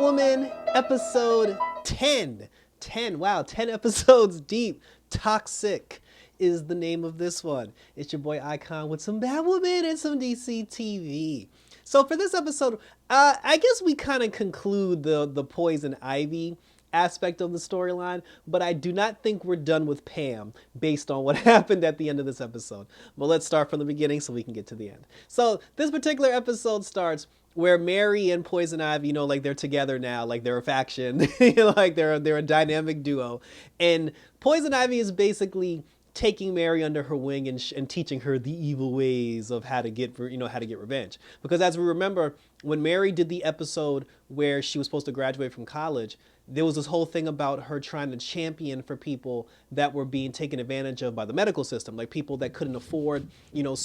Batwoman episode 10. 10, wow, 10 episodes deep. Toxic is the name of this one. It's your boy Icon with some Batwoman and some DC TV. So for this episode, I guess we kind of conclude the Poison Ivy aspect of the storyline, but I do not think we're done with Pam based on what happened at the end of this episode. But let's start from the beginning so we can get to the end. So this particular episode starts where Mary and Poison Ivy, like they're together now, like they're a faction, like they're a dynamic duo. And Poison Ivy is basically taking Mary under her wing and teaching her the evil ways of how to get revenge. Because as we remember, when Mary did the episode where she was supposed to graduate from college, there was this whole thing about her trying to champion for people that were being taken advantage of by the medical system, like people that couldn't afford, people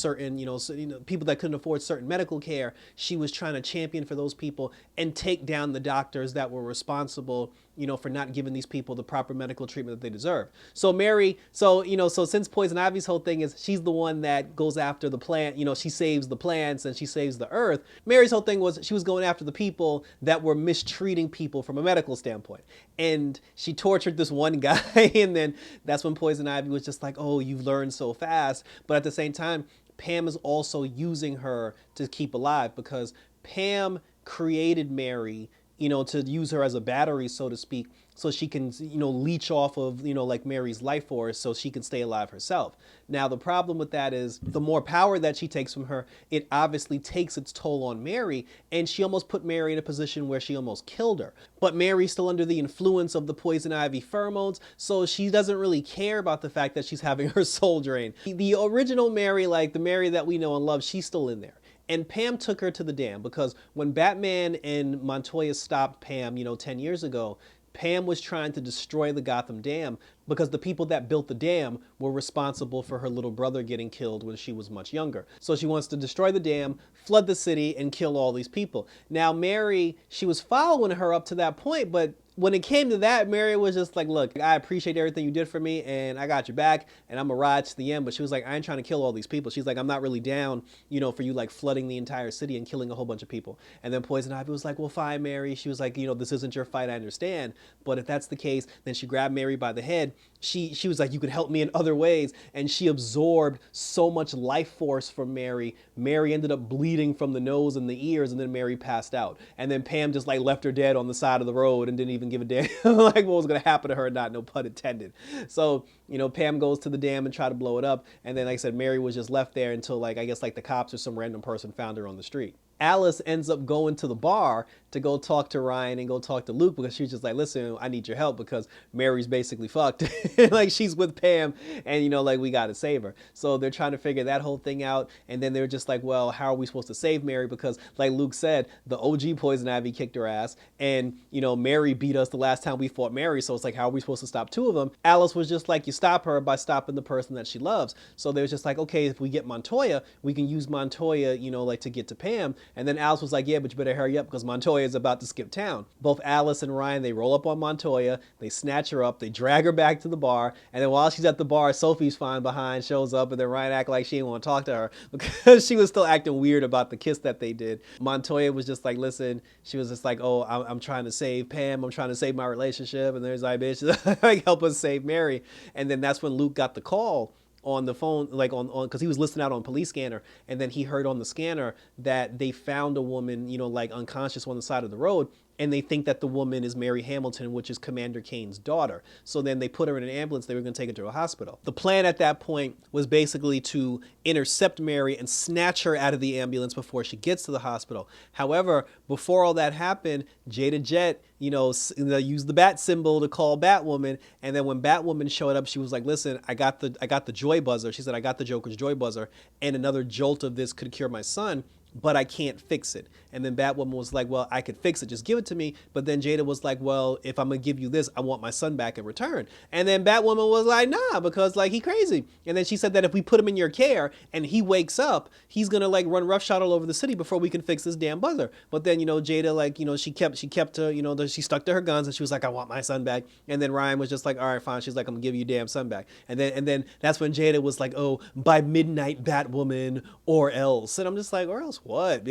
that couldn't afford certain medical care. She was trying to champion for those people and take down the doctors that were responsible, for not giving these people the proper medical treatment that they deserve. So Mary, so since Poison Ivy's whole thing is she's the one that goes after the plant, she saves the plants and she saves the earth. Mary's whole thing was she was going after the people that were mistreating people from a medical standpoint. And she tortured this one guy, and then that's when Poison Ivy was just like, oh, you've learned so fast. But at the same time, Pam is also using her to keep alive, because Pam created Mary, to use her as a battery, so to speak, so she can, leech off of, like Mary's life force so she can stay alive herself. Now, the problem with that is the more power that she takes from her, it obviously takes its toll on Mary, and she almost put Mary in a position where she almost killed her. But Mary's still under the influence of the Poison Ivy pheromones, so she doesn't really care about the fact that she's having her soul drained. The original Mary, like the Mary that we know and love, she's still in there. And Pam took her to the dam, because when Batman and Montoya stopped Pam, 10 years ago, Pam was trying to destroy the Gotham dam because the people that built the dam were responsible for her little brother getting killed when she was much younger. So she wants to destroy the dam, flood the city, and kill all these people. Now, Mary, she was following her up to that point, but when it came to that, Mary was just like, look, I appreciate everything you did for me, and I got your back, and I'm gonna ride to the end. But she was like, I ain't trying to kill all these people. She's like, I'm not really down, for you like flooding the entire city and killing a whole bunch of people. And then Poison Ivy was like, well, fine, Mary. She was like, this isn't your fight, I understand. But if that's the case, then she grabbed Mary by the head. She was like, you could help me in other ways. And she absorbed so much life force from Mary. Mary ended up bleeding from the nose and the ears, and then Mary passed out. And then Pam just like left her dead on the side of the road and didn't even give a damn like what was going to happen to her or not, no pun intended. So, Pam goes to the dam and try to blow it up. And then, like I said, Mary was just left there until like, I guess like the cops or some random person found her on the street. Alice ends up going to the bar to go talk to Ryan and go talk to Luke, because she's just like, listen, I need your help because Mary's basically fucked. Like she's with Pam and, like we got to save her. So they're trying to figure that whole thing out. And then they're just like, well, how are we supposed to save Mary? Because like Luke said, the OG Poison Ivy kicked her ass and, Mary beat us the last time we fought Mary. So it's like, how are we supposed to stop two of them? Alice was just like, you stop her by stopping the person that she loves. So they was just like, okay, if we get Montoya, we can use Montoya, like to get to Pam. And then Alice was like, yeah, but you better hurry up because Montoya is about to skip town. Both Alice and Ryan, they roll up on Montoya, they snatch her up, they drag her back to the bar, and then while she's at the bar, Sophie's fine behind, shows up, and then Ryan act like she didn't want to talk to her because she was still acting weird about the kiss that they did. Montoya was just like, listen, she was just like, oh, I'm trying to save Pam, I'm trying to save my relationship, and there's like, bitch, like help us save Mary. And then that's when Luke got the call on the phone, like on because he was listening out on police scanner, and then he heard on the scanner that they found a woman, like unconscious on the side of the road, and they think that the woman is Mary Hamilton, which is Commander Kane's daughter. So then they put her in an ambulance. They were going to take her to a hospital. The plan at that point was basically to intercept Mary and snatch her out of the ambulance before she gets to the hospital. However, before all that happened, Jada Jet, used the bat symbol to call Batwoman. And then when Batwoman showed up, she was like, listen, I got the joy buzzer. She said, I got the Joker's joy buzzer, and another jolt of this could cure my son, but I can't fix it. And then Batwoman was like, well, I could fix it, just give it to me. But then Jada was like, well, if I'm gonna give you this, I want my son back in return. And then Batwoman was like, nah, because like he crazy. And then she said that if we put him in your care and he wakes up, he's gonna like run roughshod all over the city before we can fix this damn buzzer. But then, Jada, like, she kept she stuck to her guns, and she was like, I want my son back. And then Ryan was just like, all right, fine. She's like, I'm gonna give you your damn son back. And then that's when Jada was like, oh, by midnight, Batwoman, or else. And I'm just like, or else what?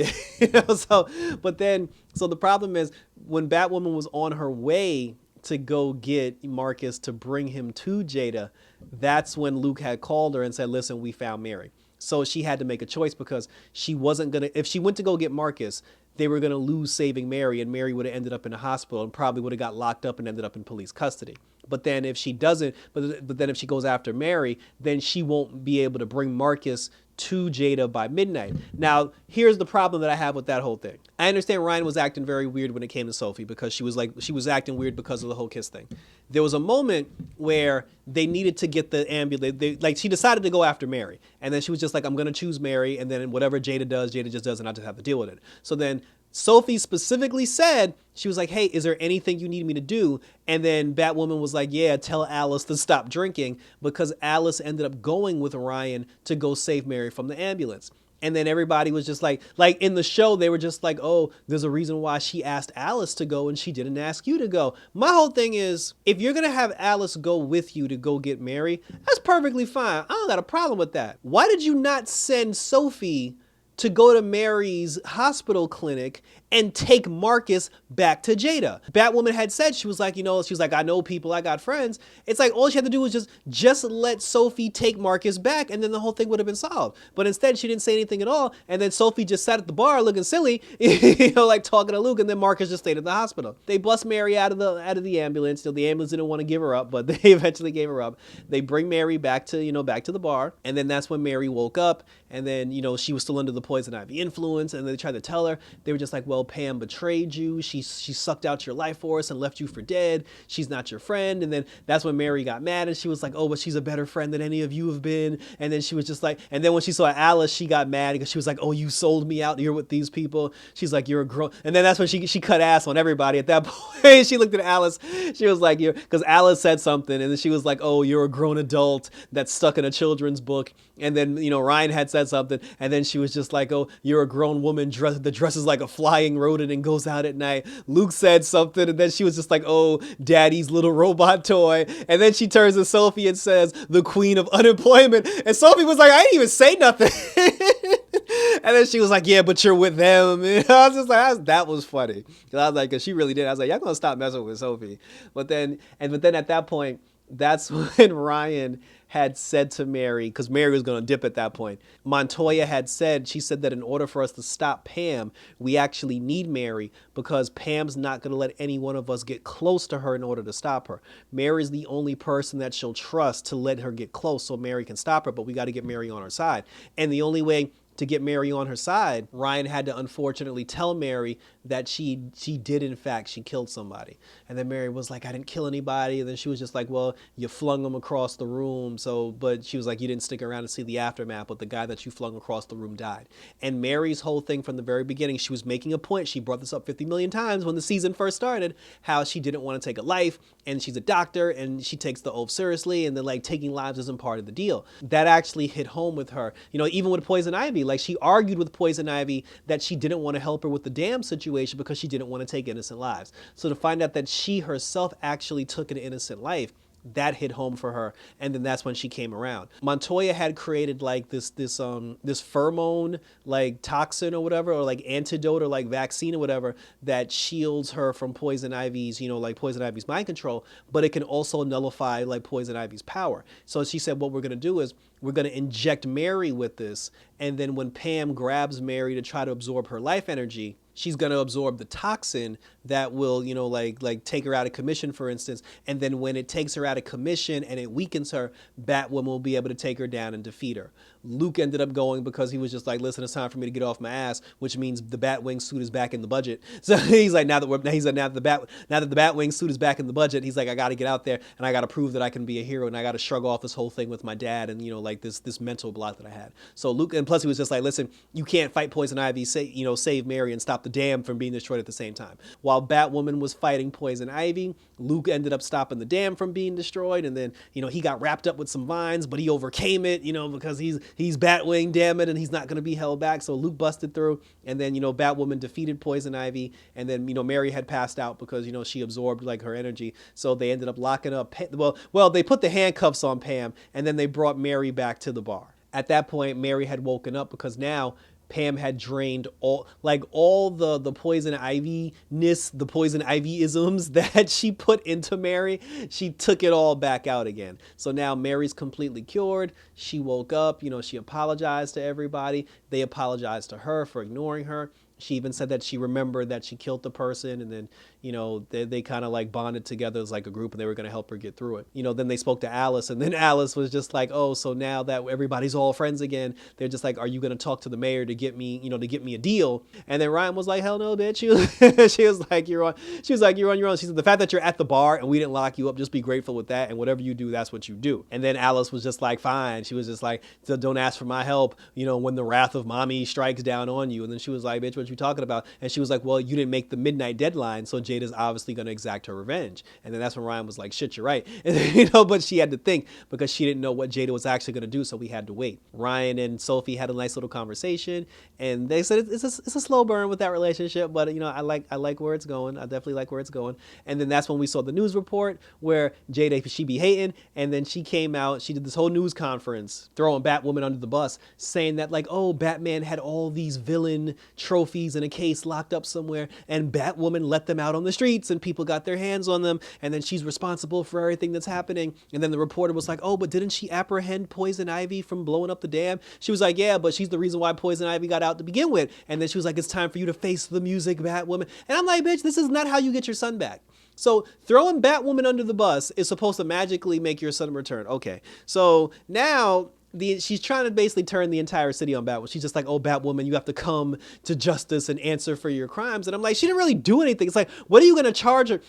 But then, so the problem is when Batwoman was on her way to go get Marcus to bring him to Jada, that's when Luke had called her and said, listen, we found Mary. So she had to make a choice because she wasn't going to, if she went to go get Marcus, they were going to lose saving Mary, and Mary would have ended up in a hospital and probably would have got locked up and ended up in police custody. But then if she doesn't, but then if she goes after Mary, then she won't be able to bring Marcus to Jada by midnight. Now, here's the problem that I have with that whole thing. I understand Ryan was acting very weird when it came to Sophie because she was acting weird because of the whole kiss thing. There was a moment where they needed to get the ambulance. She decided to go after Mary, and then she was just like, I'm going to choose Mary, and then whatever Jada does, Jada just does, and I just have to deal with it. So then Sophie specifically said, she was like, hey, is there anything you need me to do? And then Batwoman was like, yeah, tell Alice to stop drinking, because Alice ended up going with Ryan to go save Mary from the ambulance. And then everybody was just like in the show, they were just like, oh, there's a reason why she asked Alice to go and she didn't ask you to go. My whole thing is, if you're going to have Alice go with you to go get Mary, that's perfectly fine. I don't got a problem with that. Why did you not send Sophie to go to Mary's hospital clinic and take Marcus back to Jada? Batwoman had said, she was like, I know people, I got friends. It's like, all she had to do was just let Sophie take Marcus back, and then the whole thing would have been solved. But instead, she didn't say anything at all. And then Sophie just sat at the bar looking silly, talking to Luke, and then Marcus just stayed at the hospital. They bust Mary out of the ambulance. The ambulance didn't want to give her up, but they eventually gave her up. They bring Mary back to the bar. And then that's when Mary woke up, and then, she was still under the poison ivy influence, and they tried to tell her. They were just like, well, Pam betrayed you. She sucked out your life force and left you for dead. She's not your friend. And then that's when Mary got mad, and she was like, oh, but she's a better friend than any of you have been. And then she was just like, and then when she saw Alice, she got mad because she was like, oh, you sold me out. You're with these people. She's like, you're a grown. And then that's when she cut ass on everybody at that point. She looked at Alice. She was like, because Alice said something, and then she was like, oh, you're a grown adult that's stuck in a children's book. And then, Ryan had said something, and then she was just like, oh, you're a grown woman that dresses like a flying rodent and goes out at night. Luke said something, and then she was just like, oh, daddy's little robot toy. And then she turns to Sophie and says, the queen of unemployment. And Sophie was like, I didn't even say nothing. And then she was like, yeah, but you're with them. And I was just like, that was funny. Cause I was like, cause she really did. I was like, y'all gonna stop messing with Sophie. But then at that point, that's when Ryan had said to Mary, because Mary was going to dip at that point, Montoya she said that in order for us to stop Pam, we actually need Mary, because Pam's not going to let any one of us get close to her in order to stop her. Mary's the only person that she'll trust to let her get close so Mary can stop her, but we got to get Mary on her side. And the only way to get Mary on her side, Ryan had to unfortunately tell Mary that she did, in fact, she killed somebody. And then Mary was like, I didn't kill anybody. And then she was just like, well, you flung him across the room. But she was like, you didn't stick around to see the aftermath, but the guy that you flung across the room died. And Mary's whole thing from the very beginning, she was making a point. She brought this up 50 million times when the season first started, how she didn't want to take a life, and she's a doctor, and she takes the oath seriously, and then taking lives isn't part of the deal. That actually hit home with her. Even with Poison Ivy, she argued with Poison Ivy that she didn't want to help her with the dam situation because she didn't want to take innocent lives. So to find out that she herself actually took an innocent life, that hit home for her, and then that's when she came around. Montoya had created this pheromone toxin or whatever, or antidote or vaccine or whatever that shields her from Poison Ivy's Poison Ivy's mind control, but it can also nullify Poison Ivy's power. So she said, what we're going to do is we're going to inject Mary with this, and then when Pam grabs Mary to try to absorb her life energy, she's going to absorb the toxin that will, take her out of commission, for instance. And then when it takes her out of commission and it weakens her, Batwoman will be able to take her down and defeat her. Luke ended up going because he was just like, listen, it's time for me to get off my ass, which means the Batwing suit is back in the budget. So he's like, now that the Batwing suit is back in the budget, he's like, I got to get out there and I got to prove that I can be a hero, and I got to shrug off this whole thing with my dad and, this mental block that I had. So Luke, and plus he was just like, listen, you can't fight Poison Ivy, save Mary and stop the dam from being destroyed at the same time. While Batwoman was fighting Poison Ivy, Luke ended up stopping the dam from being destroyed, and then, he got wrapped up with some vines, but he overcame it, because he's Batwing, damn it, and he's not going to be held back. So Luke busted through, and then, Batwoman defeated Poison Ivy, and then, Mary had passed out because, she absorbed her energy. So they ended up locking up, they put the handcuffs on Pam, and then they brought Mary back to the bar. At that point, Mary had woken up because now Pam had drained all the poison ivy-ness, the poison ivy-isms that she put into Mary. She took it all back out again. So now Mary's completely cured. She woke up, she apologized to everybody. They apologized to her for ignoring her. She even said that she remembered that she killed the person, and then, they kind of like bonded together as like a group, and they were going to help her get through it. Then they spoke to Alice, and then Alice was just like, oh, so now that everybody's all friends again, they're just like, are you going to talk to the mayor to get me, to get me a deal? And then Ryan was like, hell no, bitch. She was like, you're on your own. She said, the fact that you're at the bar and we didn't lock you up, just be grateful with that. And whatever you do, that's what you do. And then Alice was just like, fine. She was just like, so don't ask for my help, when the wrath of mommy strikes down on you. And then she was like, bitch, what you talking about? And she was like, well, you didn't make the midnight deadline, so Jada's obviously going to exact her revenge. And then that's when Ryan was like, shit, you're right. And, but she had to think because she didn't know what Jada was actually going to do, so we had to wait. Ryan and Sophie had a nice little conversation, and they said it's a slow burn with that relationship, but I like where it's going. I definitely like where it's going. And then that's when we saw the news report where Jada, she be hating, and then she came out, she did this whole news conference throwing Batwoman under the bus, saying that like, oh, Batman had all these villain trophies in a case locked up somewhere, and Batwoman let them out on the streets and people got their hands on them, and then she's responsible for everything that's happening. And then the reporter was like, oh, but didn't she apprehend Poison Ivy from blowing up the dam? She was like, yeah, but she's the reason why Poison Ivy got out to begin with. And then she was like, it's time for you to face the music, Batwoman. And I'm like, bitch, this is not how you get your son back. So throwing Batwoman under the bus is supposed to magically make your son return. Okay, so now she's trying to basically turn the entire city on Batwoman. She's just like, oh, Batwoman, you have to come to justice and answer for your crimes. And I'm like, she didn't really do anything. It's like, what are you going to charge her?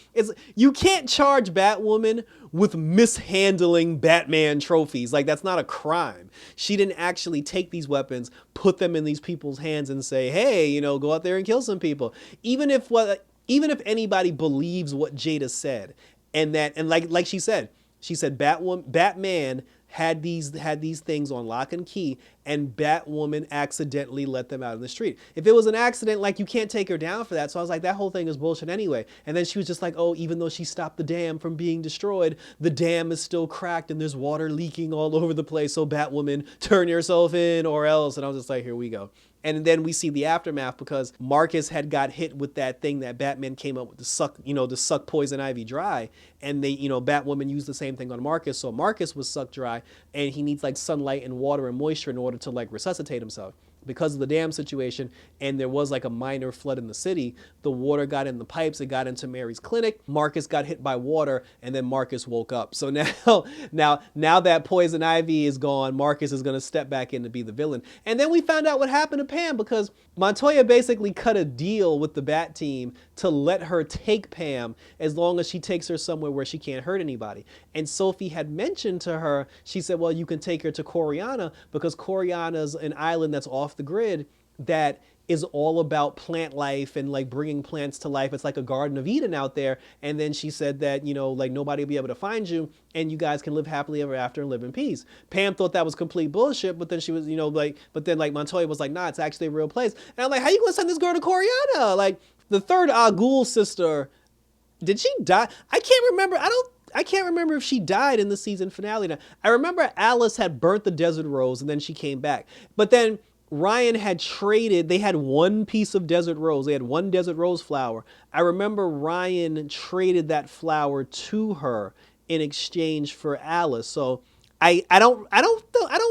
You can't charge Batwoman with mishandling Batman trophies. Like, that's not a crime. She didn't actually take these weapons, put them in these people's hands and say, hey, go out there and kill some people. Even if anybody believes what Jada said, and like she said Batman had these things on lock and key, and Batwoman accidentally let them out in the street. If it was an accident, like, you can't take her down for that. So I was like, that whole thing is bullshit anyway. And then she was just like, oh, even though she stopped the dam from being destroyed, the dam is still cracked and there's water leaking all over the place. So Batwoman, turn yourself in or else. And I was just like, here we go. And then we see the aftermath because Marcus had got hit with that thing that Batman came up with to suck Poison Ivy dry. And they, Batwoman used the same thing on Marcus. So Marcus was sucked dry, and he needs like sunlight and water and moisture in order to like resuscitate himself. Because of the dam situation, and there was like a minor flood in the city, the water got in the pipes, it got into Mary's clinic. Marcus got hit by water, and then Marcus woke up. So now that Poison Ivy is gone, Marcus is going to step back in to be the villain. And then we found out what happened to Pam, because Montoya basically cut a deal with the Bat team to let her take Pam as long as she takes her somewhere where she can't hurt anybody. And Sophie had mentioned to her, she said, well, you can take her to Coriana, because Coriana's an island that's off the grid that is all about plant life and like bringing plants to life. It's like a Garden of Eden out there. And then she said that, like, nobody will be able to find you and you guys can live happily ever after and live in peace. Pam thought that was complete bullshit, but then she was, but then like Montoya was like, nah, it's actually a real place. And I'm like, how you gonna send this girl to Coriana? Like, the third Agul sister, did she die? I can't remember if she died in the season finale. Now, I remember Alice had burnt the Desert Rose and then she came back. But then Ryan had traded, they had one piece of Desert Rose. They had one Desert Rose flower. I remember Ryan traded that flower to her in exchange for Alice. So I don't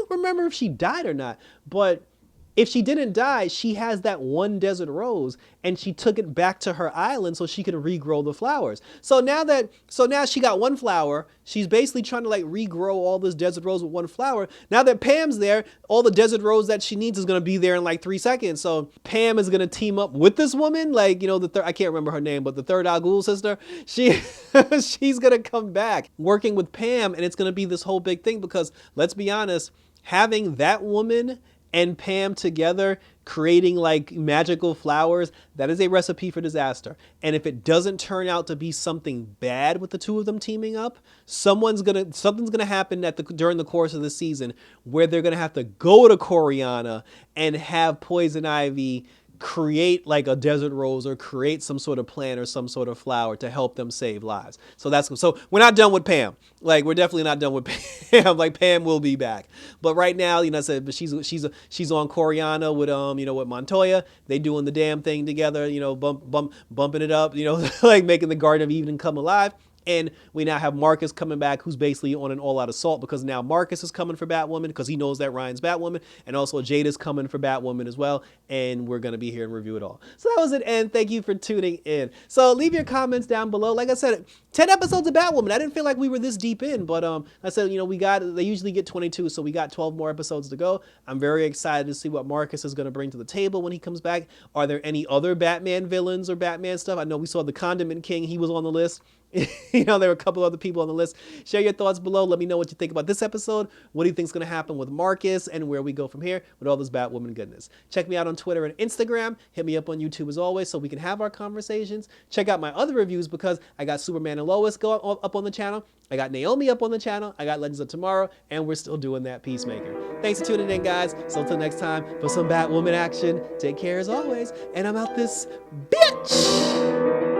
remember if she died or not, but if she didn't die, she has that one Desert Rose, and she took it back to her island so she could regrow the flowers. So now she got one flower. She's basically trying to like regrow all this Desert Rose with one flower. Now that Pam's there, all the Desert Rose that she needs is going to be there in like 3 seconds. So Pam is going to team up with this woman, like, I can't remember her name, but the third Agul sister, she's going to come back working with Pam, and it's going to be this whole big thing because, let's be honest, having that woman and Pam together creating like magical flowers, that is a recipe for disaster. And if it doesn't turn out to be something bad with the two of them teaming up, something's gonna happen during the course of the season where they're gonna have to go to Coriana and have Poison Ivy create like a desert rose or create some sort of plant or some sort of flower to help them save lives. So we're not done with Pam. Like we're definitely not done with Pam. Like Pam will be back, but right now, I said, but she's on Coriana with with Montoya. They doing the damn thing together. Bumping it up. Like making the Garden of Eden come alive. And we now have Marcus coming back, who's basically on an all-out assault because now Marcus is coming for Batwoman because he knows that Ryan's Batwoman, and also Jada's coming for Batwoman as well. And we're gonna be here and review it all. So that was it, and thank you for tuning in. So leave your comments down below. Like I said, 10 episodes of Batwoman. I didn't feel like we were this deep in, but I said they usually get 22, so we got 12 more episodes to go. I'm very excited to see what Marcus is gonna bring to the table when he comes back. Are there any other Batman villains or Batman stuff? I know we saw the Condiment King. He was on the list. There were a couple other people on the list. Share your thoughts below. Let me know what you think about this episode. What do you think is going to happen with Marcus and where we go from here with all this Batwoman goodness. Check me out on Twitter and Instagram. Hit me up on YouTube as always so we can have our conversations. Check out my other reviews because I got Superman and Lois up on the channel. I got Naomi up on the channel. I got Legends of Tomorrow, and we're still doing that Peacemaker. Thanks for tuning in, guys. So until next time for some Batwoman action, take care as always, and I'm out this bitch!